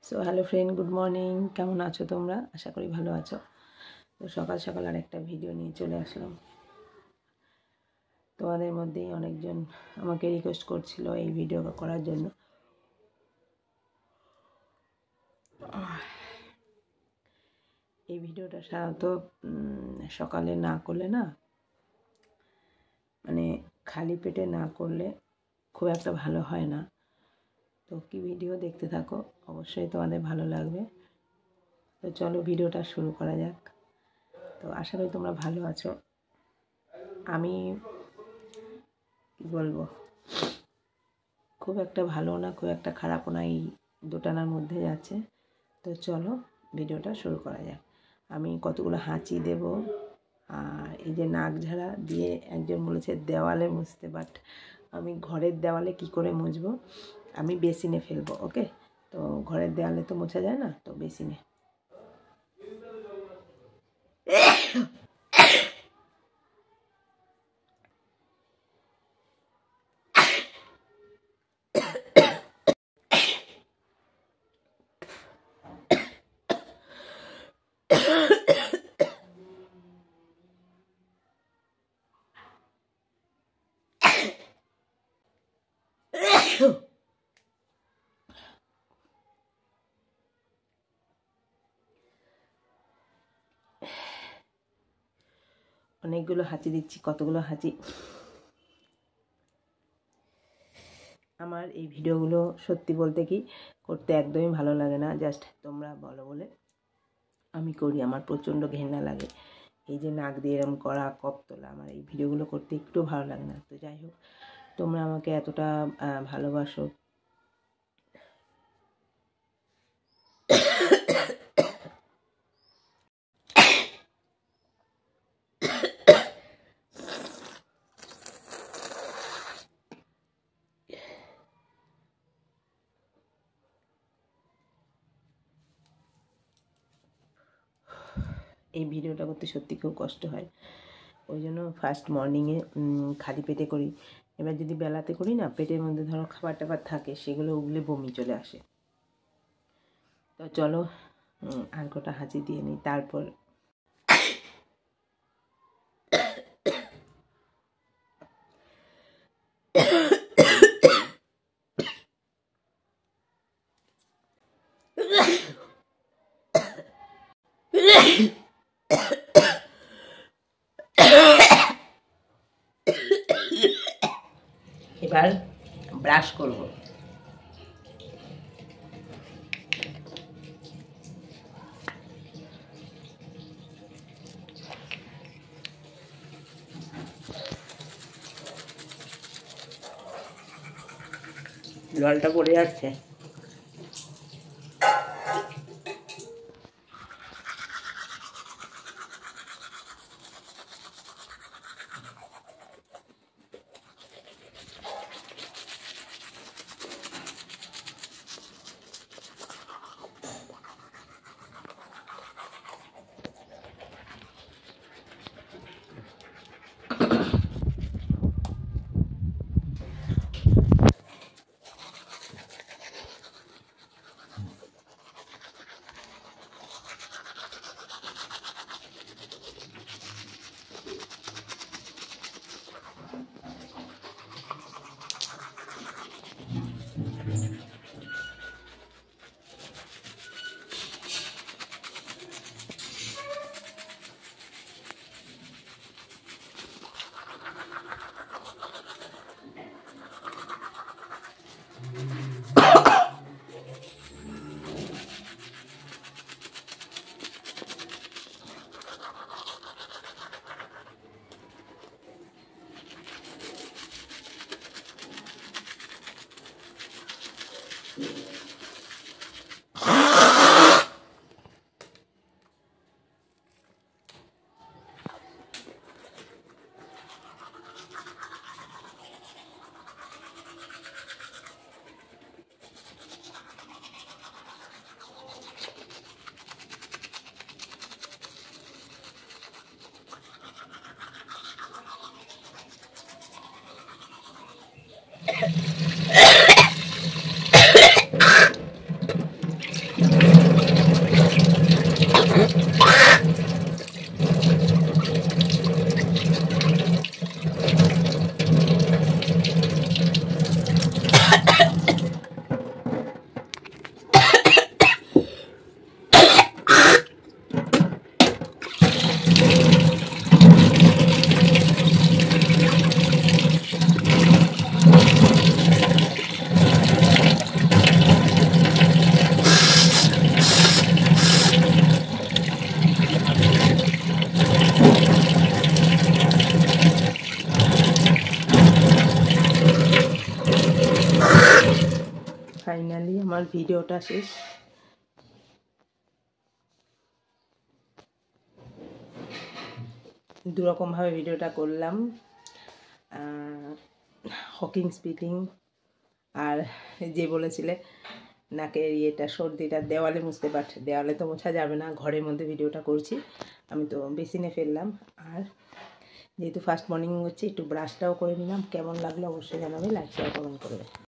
So hello friend, good morning. কেমন আছো তোমরা? আশা করি ভালো আছো। তো সকাল সকাল আর একটা ভিডিও নিয়ে চলে আসলাম। তোমাদের মধ্যেই অনেকজন আমাকে রিকোয়েস্ট করছিল এই ভিডিও করার জন্য। এই ভিডিওটা সাধারণত সকালে না করলে না, মানে খালি পেটে না করলে খুব একটা ভালো হয় না। তো কি ভিডিও দেখতে থাকো, অবশ্যই তোমাদের ভালো লাগবে। তো চলো ভিডিওটা শুরু করা যাক। তো আশা করি তোমরা ভালো আছো। আমি কি বলবো, খুব একটা ভালো না, খুব একটা খারাপও না, এই দুটানার মধ্যে যাচ্ছে। তো চলো ভিডিওটা শুরু করা যাক। আমি কতগুলো হাঁচি দেব, আর এই যে নাক ঝাড়া দিয়ে একজন বলেছে দেওয়ালে মুছতে, বাট আমি ঘরের দেওয়ালে কি করে মুছবো, আমি বেসিনে ফেলবো। ওকে, তো ঘরের দেওয়ালে তো মোছা যায় না, তো বেসিনে। অনেকগুলো হাঁচি দিচ্ছি, কতগুলো হাঁচি। আমার এই ভিডিওগুলো সত্যি বলতে কি করতে একদমই ভালো লাগে না, জাস্ট তোমরা বলো বলে আমি করি। আমার প্রচণ্ড ঘেন্না লাগে এই যে নাক দিয়ে এরম করা, কপ তোলা। আমার এই ভিডিওগুলো করতে একটু ভালো লাগে না। তো যাই হোক, তোমরা আমাকে এতটা ভালোবাসো, এই ভিডিওটা করতে সত্যি খুব কষ্ট হয়। ওই জন্য ফার্স্ট মর্নিংয়ে খালি পেটে করি। এবার যদি বেলাতে করি না, পেটের মধ্যে ধরো খাবার টাবার থাকে, সেগুলো উগলে বমি চলে আসে। তো চলো আর কটা হাঁচি দিয়ে নিই, তারপর এবার ব্রাশ করব। জলটা পড়ে যাচ্ছে। ভিডিওটা শেষ। দুরকমভাবে ভিডিওটা করলাম, হকিং স্পিকিং, আর যে বলেছিলে নাকের ইয়েটা সর্দিটা দেওয়ালে মুছতে পারছে, দেওয়ালে তো মোছা যাবে না, ঘরের মধ্যে ভিডিওটা করছি। আমি তো বেসিনে ফেললাম। আর যেহেতু ফার্স্ট মর্নিং হচ্ছে, একটু ব্রাশটাও করে নিলাম। কেমন লাগলো অবশ্যই জানাবে, লাইক শেয়ার কমেন্ট করবে।